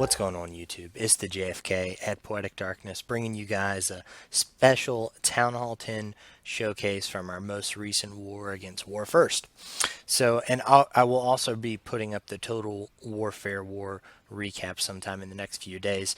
What's going on YouTube? It's the JFK at Poetic Darkness bringing you guys a special Town Hall 10 showcase from our most recent war against War First. I will also be putting up the Total Warfare War recap sometime in the next few days.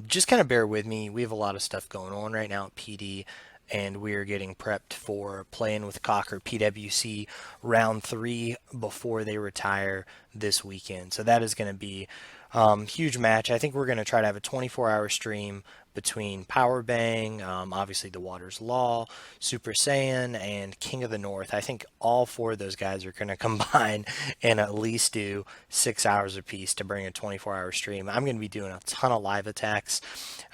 Just kind of bear with me. We have a lot of stuff going on right now at PD, and we are getting prepped for playing with Cocker PWC round 3 before they retire this weekend. So that is going to be huge match. I think we're going to try to have a 24-hour stream between Power Bang, obviously the Waters Law, Super Saiyan, and King of the North. I think all 4 of those guys are going to combine and at least do 6 hours apiece to bring a 24-hour stream. I'm going to be doing a ton of live attacks,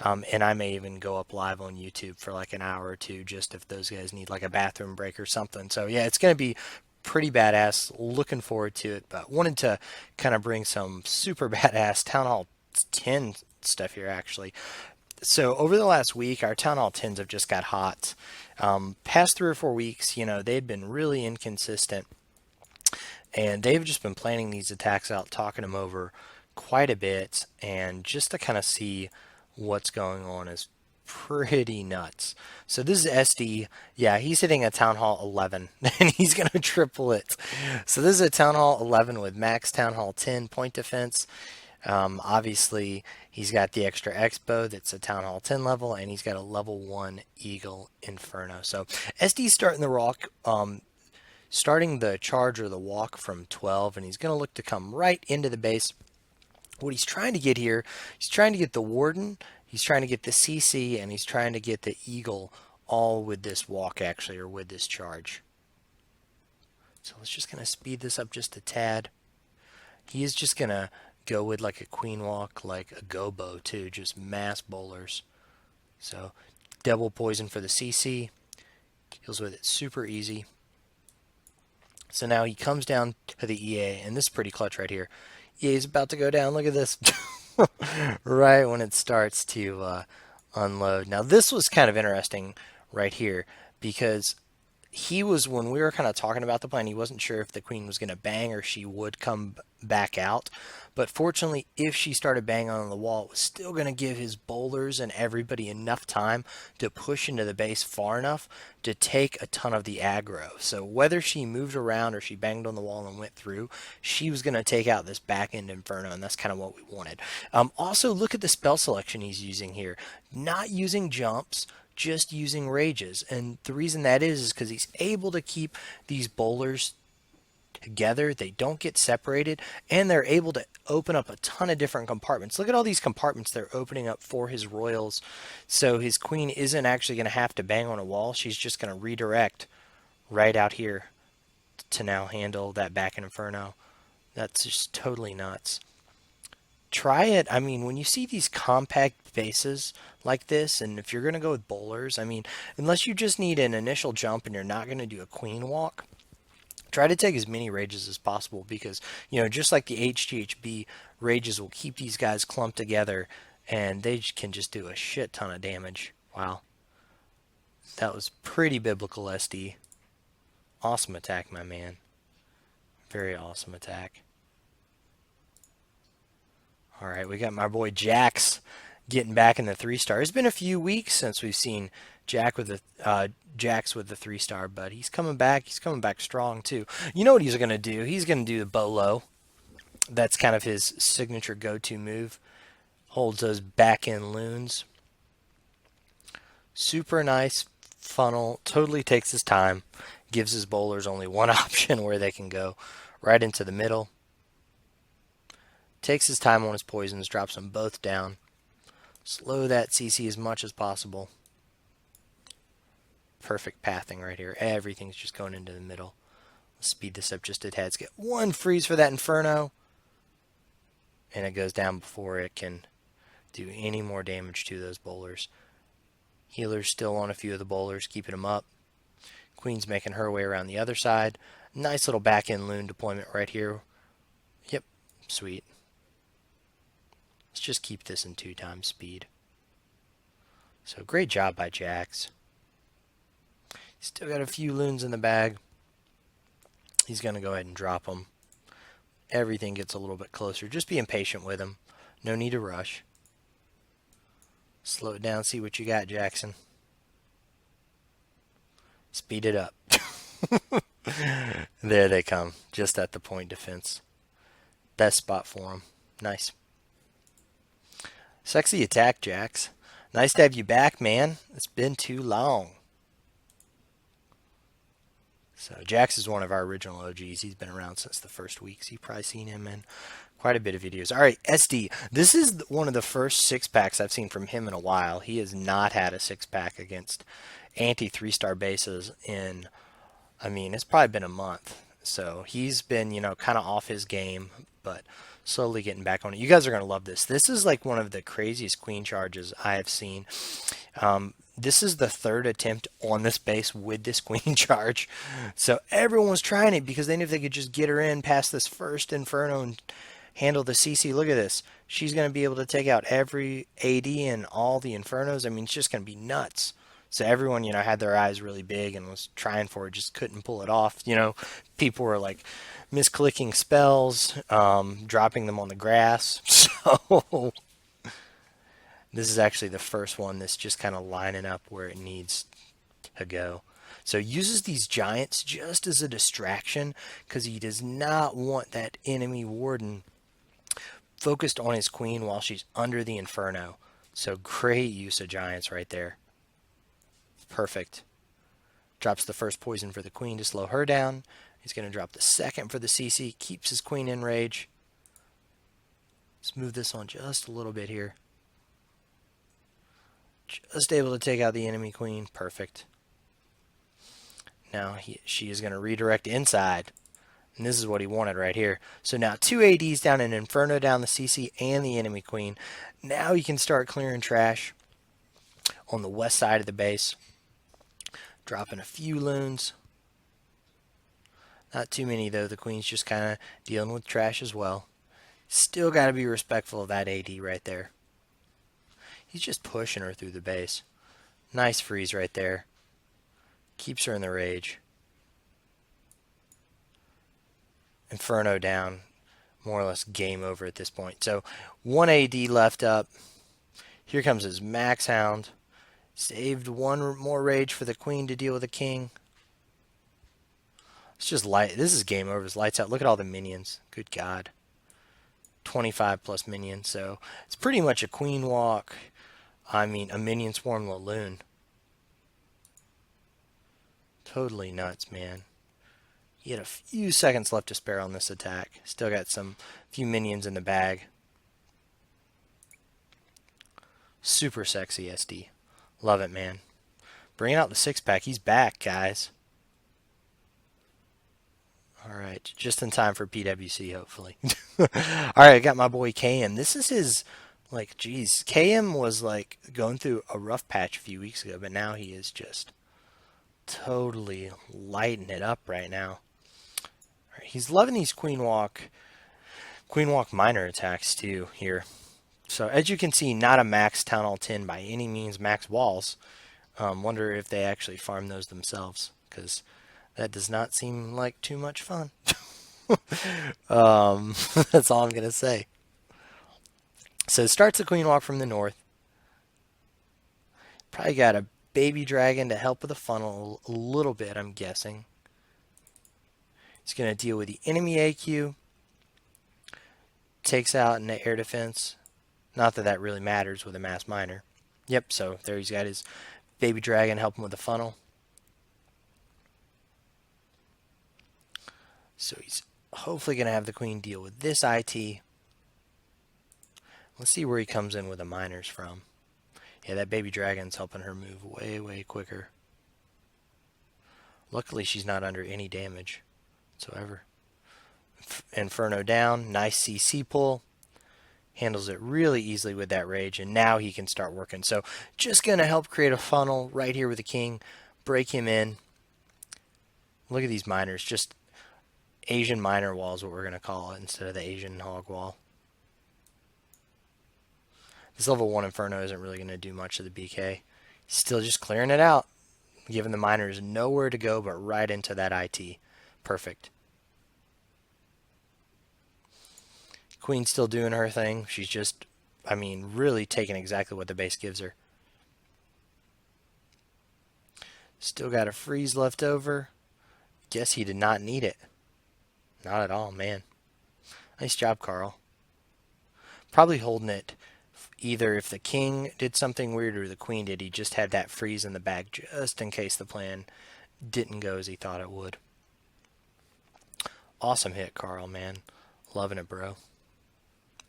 and I may even go up live on YouTube for like an hour or two just if those guys need like a bathroom break or something. So yeah, it's going to be pretty badass. Looking forward to it, but wanted to kind of bring some super badass Town Hall 10 stuff here actually. So over the last week, our Town Hall 10s have just got hot. Past 3 or 4 weeks, they've been really inconsistent, and they've just been planning these attacks out, talking them over quite a bit, and just to kind of see what's going on is pretty nuts. So this is SD. Yeah, he's hitting a Town Hall 11 and he's going to triple it. So this is a Town Hall 11 with max Town Hall 10 point defense. Obviously, he's got the extra Expo that's a Town Hall 10 level, and he's got a level 1 Eagle Inferno. So SD's starting the rock, starting the charge or the walk from 12, and he's going to look to come right into the base. What he's trying to get here, he's trying to get the Warden, he's trying to get the CC, and he's trying to get the Eagle all with this walk actually, or with this charge. So let's just kind of speed this up just a tad. He is just going to go with like a Queen Walk, like a GoBo too, just mass bowlers. So double poison for the CC, deals with it super easy. So now he comes down to the EA, and this is pretty clutch right here. EA is about to go down, look at this. Right when it starts to unload. Now this was kind of interesting right here, because he was, when we were kind of talking about the plan, he wasn't sure if the queen was going to bang or she would come back out. But fortunately, if she started banging on the wall, it was still going to give his bowlers and everybody enough time to push into the base far enough to take a ton of the aggro. So whether she moved around or she banged on the wall and went through, she was going to take out this back end Inferno, and that's kind of what we wanted. Also, look at the spell selection he's using here. Not using jumps, just using rages. And the reason that is because he's able to keep these bowlers together. They don't get separated, and they're able to open up a ton of different compartments. Look at all these compartments they're opening up for his royals. So his queen isn't actually going to have to bang on a wall. She's just going to redirect right out here to now handle that back in Inferno. That's just totally nuts. Try it. I mean, when you see these compact bases like this, and if you're going to go with bowlers, I mean, unless you just need an initial jump and you're not going to do a queen walk, try to take as many rages as possible, because, just like the HGHB, rages will keep these guys clumped together, and they can just do a shit ton of damage. Wow. That was pretty biblical, SD. Awesome attack, my man. Very awesome attack. Alright, we got my boy Jax getting back in the 3-star. It's been a few weeks since we've seen Jax with the 3-star, but he's coming back. He's coming back strong too. You know what he's going to do? He's going to do the BoLo. That's kind of his signature go-to move. Holds those back-end loons. Super nice funnel. Totally takes his time. Gives his bowlers only one option where they can go. Right into the middle. Takes his time on his poisons. Drops them both down. Slow that CC as much as possible. Perfect pathing right here. Everything's just going into the middle. Let's speed this up just a tad. Let's get one freeze for that Inferno, and it goes down before it can do any more damage to those bowlers. Healer's still on a few of the bowlers, keeping them up. Queen's making her way around the other side. Nice little back end loon deployment right here. Yep, sweet. Let's just keep this in 2 times speed. So great job by Jax. Still got a few loons in the bag. He's going to go ahead and drop them. Everything gets a little bit closer. Just being patient with him. No need to rush. Slow it down, see what you got, Jackson. Speed it up. There they come, just at the point defense. Best spot for them. Nice. Sexy attack, Jax. Nice to have you back, man. It's been too long. So Jax is one of our original OGs. He's been around since the first week, so you've probably seen him in quite a bit of videos. All right, SD. This is one of the first 6-packs I've seen from him in a while. He has not had a 6-pack against anti-3-star bases in, I mean, it's probably been a month. So he's been, kind of off his game, but slowly getting back on it. You guys are going to love this. This is like one of the craziest queen charges I have seen. This is the third attempt on this base with this queen charge. So everyone was trying it because they knew if they could just get her in past this first Inferno and handle the CC. Look at this. She's going to be able to take out every AD and all the Infernos. I mean, it's just going to be nuts. So everyone, had their eyes really big and was trying for it, just couldn't pull it off. People were like misclicking spells, dropping them on the grass. So this is actually the first one that's just kind of lining up where it needs to go. So he uses these giants just as a distraction because he does not want that enemy warden focused on his queen while she's under the Inferno. So great use of giants right there. Perfect. Drops the first poison for the queen to slow her down. He's going to drop the second for the CC. Keeps his queen in rage. Let's move this on just a little bit here. Just able to take out the enemy queen. Perfect. Now she is going to redirect inside. And this is what he wanted right here. So now 2 ADs down an Inferno down the CC and the enemy queen. Now he can start clearing trash on the west side of the base. Dropping a few loons. Not too many though. The queen's just kind of dealing with trash as well. Still got to be respectful of that AD right there. He's just pushing her through the base. Nice freeze right there. Keeps her in the rage. Inferno down. More or less game over at this point. So 1 AD left up. Here comes his Max Hound. Saved one more rage for the queen to deal with the king. It's just light. This is game over. It's lights out. Look at all the minions. Good God. 25 plus minions. So it's pretty much a queen walk. I mean, a minion swarm LaLoon. Totally nuts, man. He had a few seconds left to spare on this attack. Still got some few minions in the bag. Super sexy SD. Love it, man. Bringing out the 6-pack. He's back, guys. Alright, just in time for PWC, hopefully. Alright, I got my boy KM. This is his, geez. KM was, going through a rough patch a few weeks ago, but now he is just totally lighting it up right now. Right, he's loving these Queen Walk minor attacks, too, here. So as you can see, not a max Town Hall 10 by any means, max walls. Wonder if they actually farm those themselves, because that does not seem like too much fun. That's all I'm going to say. So starts the Queen Walk from the north. Probably got a baby dragon to help with the funnel a little bit, I'm guessing. He's going to deal with the enemy AQ. Takes out in the air defense. Not that that really matters with a mass miner. Yep, so there he's got his baby dragon helping with the funnel. So he's hopefully going to have the queen deal with this IT. Let's see where he comes in with the miners from. Yeah, that baby dragon's helping her move way, way quicker. Luckily, she's not under any damage whatsoever. Inferno down. Nice CC pull. Handles it really easily with that rage, and now he can start working. So just going to help create a funnel right here with the king. Break him in. Look at these miners. Just Asian miner wall is what we're going to call it instead of the Asian hog wall. This level 1 Inferno isn't really going to do much to the BK. Still just clearing it out. Giving the miners nowhere to go but right into that IT. Perfect. Queen's still doing her thing. She's just I mean, really taking exactly what the base gives her. Still got a freeze left over. Guess he did not need it. Not at all, man. Nice job, Karl. Probably holding it either if the king did something weird or the queen did. He just had that freeze in the bag just in case the plan didn't go as he thought it would. Awesome hit, Karl, man. Loving it, bro.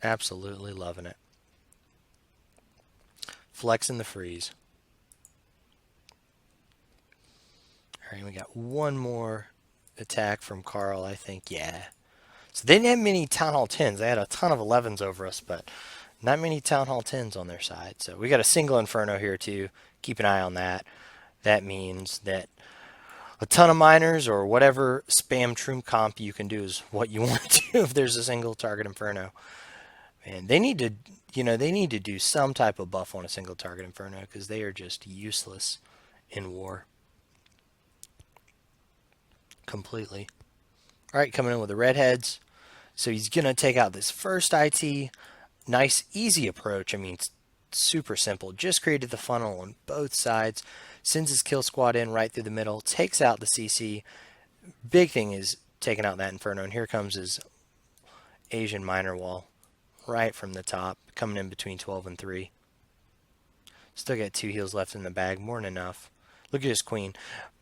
Absolutely loving it. Flexing the freeze. All right, we got one more attack from Karl, I think. Yeah. So they didn't have many Town Hall 10s. They had a ton of 11s over us, but not many Town Hall 10s on their side. So we got a single Inferno here, too. Keep an eye on that. That means that a ton of miners or whatever spam troop comp you can do is what you want to do if there's a single target Inferno. And they need to, they need to do some type of buff on a single target Inferno because they are just useless in war. Completely. All right, coming in with the redheads. So he's going to take out this first IT. Nice, easy approach. I mean, it's super simple. Just created the funnel on both sides. Sends his kill squad in right through the middle. Takes out the CC. Big thing is taking out that Inferno. And here comes his Asian miner wall. Right from the top. Coming in between 12 and 3. Still got 2 heals left in the bag. More than enough. Look at his queen.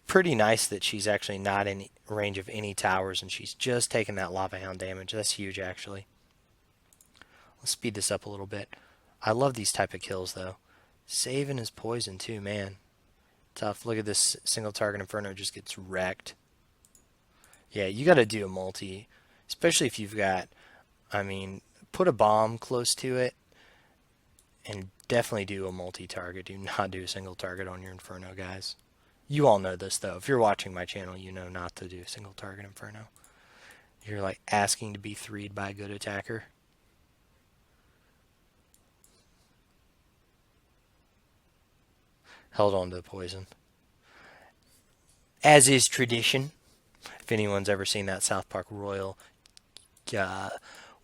Pretty nice that she's actually not in range of any towers and she's just taking that lava hound damage. That's huge, actually. Let's speed this up a little bit. I love these type of kills, though. Saving his poison, too, man. Tough. Look at this single target Inferno just gets wrecked. Yeah, you got to do a multi, especially if you've got, I mean, put a bomb close to it and definitely do a multi-target. Do not do a single target on your Inferno, guys. You all know this, though. If you're watching my channel, you know not to do a single target Inferno. You're like asking to be 3'd by a good attacker. Held on to the poison. As is tradition. If anyone's ever seen that South Park Royal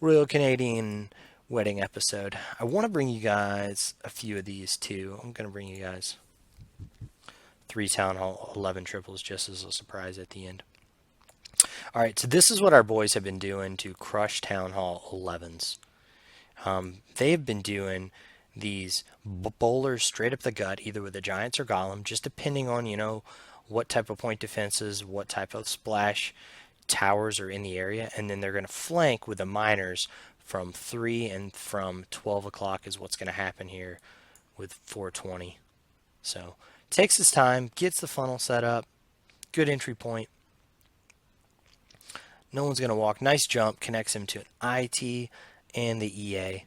Canadian wedding episode, I want to bring you guys a few of these too. I'm going to bring you guys 3 Town Hall 11 triples just as a surprise at the end. Alright, so this is what our boys have been doing to crush Town Hall 11s. They have been doing these bowlers straight up the gut, either with the Giants or Golem, just depending on, what type of point defenses, what type of splash towers are in the area, and then they're going to flank with the miners from 3 and from 12 o'clock is what's going to happen here with 420. So, takes his time, gets the funnel set up, good entry point. No one's going to walk. Nice jump, connects him to an IT and the EA.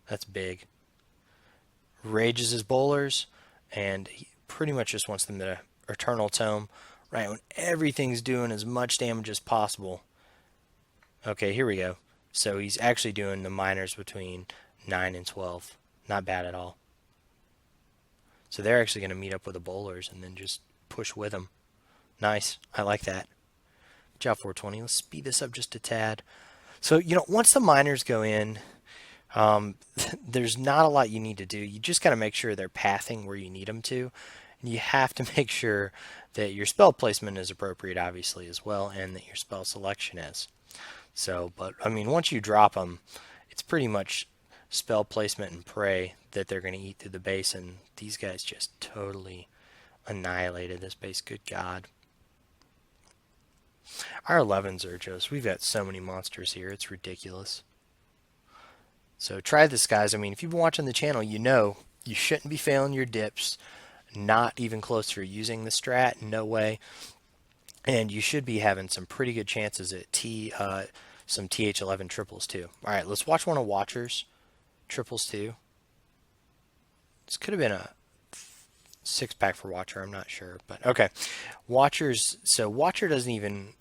That's big. Rages his bowlers, and he pretty much just wants them to Eternal Tome right when everything's doing as much damage as possible. Okay, here we go. So he's actually doing the miners between 9 and 12. Not bad at all. So they're actually going to meet up with the bowlers and then just push with them. Nice. I like that. Good job, 420. Let's speed this up just a tad. So, once the miners go in, there's not a lot you need to do. You just got to make sure they're pathing where you need them to. And you have to make sure that your spell placement is appropriate, obviously, as well, and that your spell selection is. So, but, I mean, once you drop them, it's pretty much spell placement and pray that they're going to eat through the base, and these guys just totally annihilated this base. Good God. Our 11s are just, we've got so many monsters here, it's ridiculous. So try this, guys. I mean, if you've been watching the channel, you know you shouldn't be failing your dips. Not even close to using the strat, no way. And you should be having some pretty good chances at some TH11 triples too. All right, let's watch one of Watcher's triples too. This could have been a 6-pack for Watcher, I'm not sure, but okay. So Watcher doesn't even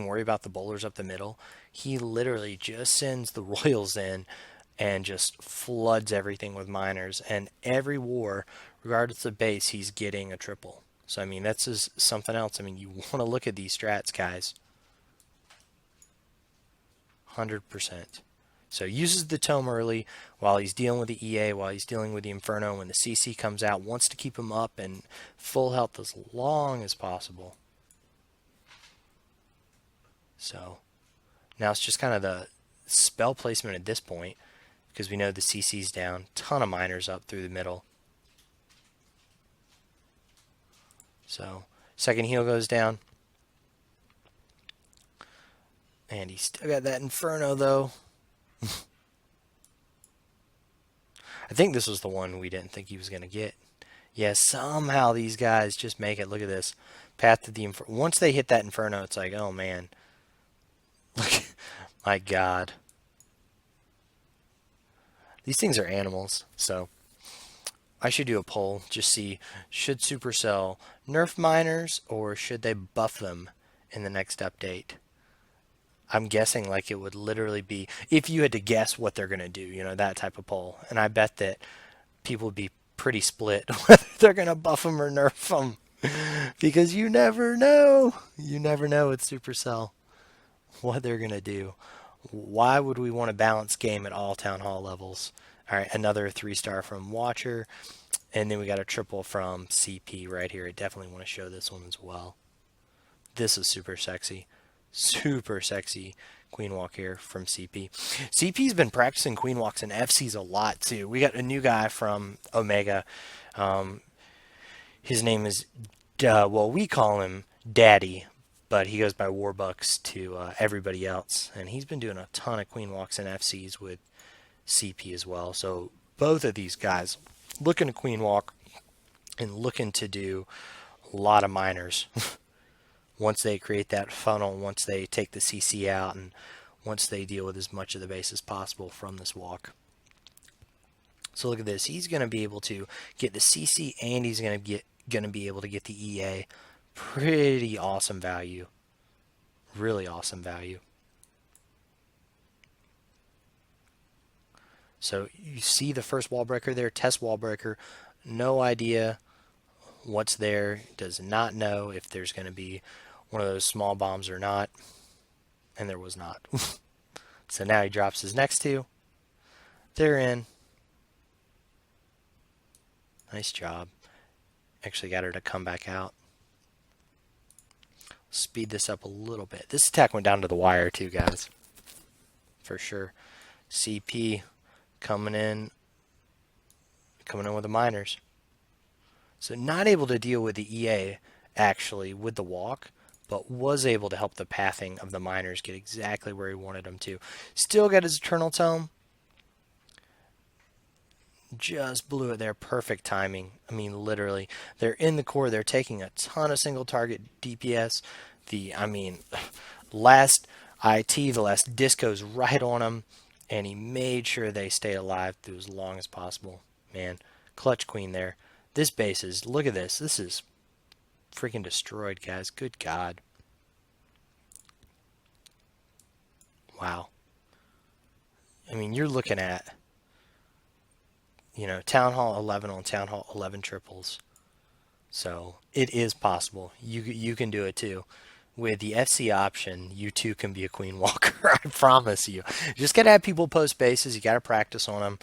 worry about the bowlers up the middle. He literally just sends the Royals in and just floods everything with miners, and every war, regardless of base, he's getting a triple. So I mean, that's just something else. I mean, you want to look at these strats, guys. 100%. So uses the tome early while he's dealing with the EA, while he's dealing with the Inferno. When the CC comes out, wants to keep him up and full health as long as possible. So now it's just kind of the spell placement at this point, because we know the CC's down. Ton of miners up through the middle. So second heal goes down. And he's still got that Inferno though. I think this was the one we didn't think he was going to get. Yeah, somehow these guys just make it. Look at this. Path to the Inferno. Once they hit that Inferno, it's like, oh man. Look, my God. These things are animals, so I should do a poll. Just see, should Supercell nerf miners or should they buff them in the next update? I'm guessing like it would literally be, if you had to guess what they're going to do, you know, that type of poll. And I bet that people would be pretty split whether they're going to buff them or nerf them. Because you never know. You never know with Supercell what they're going to do. Why would we want to balance game at all Town Hall levels? All right, another 3-star from Watcher. And then we got a triple from CP right here. I definitely want to show this one as well. This is super sexy. Super sexy queen walk here from CP. CP's been practicing queen walks and FCs a lot too. We got a new guy from Omega. His name is, well, we call him Daddy, but he goes by Warbucks to everybody else. And he's been doing a ton of queen walks and FCs with CP as well. So both of these guys looking to queen walk and looking to do a lot of minors. Once they create that funnel, once they take the CC out, and once they deal with as much of the base as possible from this walk. So look at this. He's going to be able to get the CC, and he's going to be able to get the EA. Pretty awesome value. Really awesome value. So you see the first wall breaker there, test wall breaker. No idea what's there. Does not know if there's going to be one of those small bombs or not, and there was not. So now he drops his next two. They're in. Nice job. Actually got her to come back out. Speed this up a little bit. This attack went down to the wire too, guys. For sure. CP coming in with the miners. So not able to deal with the EA actually with the walk, but was able to help the pathing of the miners get exactly where he wanted them to. Still got his Eternal Tome. Just blew it there. Perfect timing. I mean, literally. They're in the core. They're taking a ton of single target DPS. Last IT, the last disco's right on him, and he made sure they stayed alive through as long as possible. Man, clutch queen there. This base is, look at this. This is freaking destroyed, guys. Good God. Wow. I mean, you're looking at, you know, Town Hall 11 on Town Hall 11 triples. So it is possible. You can do it too. With the FC option, you too can be a queen walker. I promise you. You just got to have people post bases. You got to practice on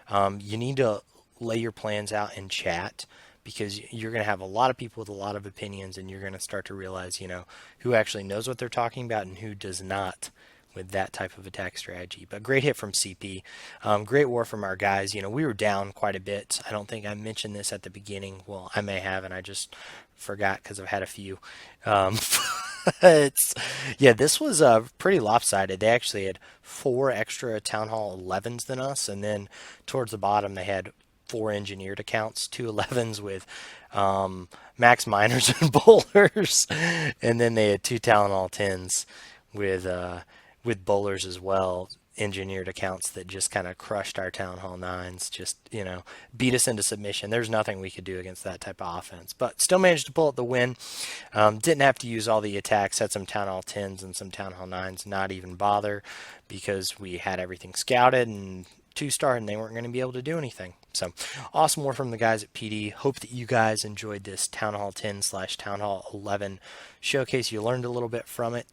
them. You need to lay your plans out in chat, because you're going to have a lot of people with a lot of opinions, and you're going to start to realize, you know, who actually knows what they're talking about and who does not with that type of attack strategy. But great hit from CP. Great war from our guys. You know, we were down quite a bit. I don't think I mentioned this at the beginning. Well, I may have, and I just forgot because I've had a few. Yeah, this was pretty lopsided. They actually had 4 extra Town Hall 11s than us, and then towards the bottom they had 4 engineered accounts, 2 11s with max miners and bowlers, and then they had 2 Town Hall 10s with bowlers as well, engineered accounts that just kind of crushed our Town Hall 9s, just, you know, beat us into submission. There's nothing we could do against that type of offense, but still managed to pull out the win. Didn't have to use all the attacks, had some Town Hall 10s and some Town Hall 9s, not even bother, because we had everything scouted and 2-star, and they weren't going to be able to do anything. So awesome war from the guys at PD. Hope that you guys enjoyed this Town Hall 10/Town Hall 11 showcase. You learned a little bit from it,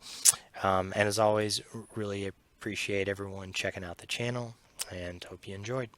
and as always, really Appreciate everyone checking out the channel and hope you enjoyed.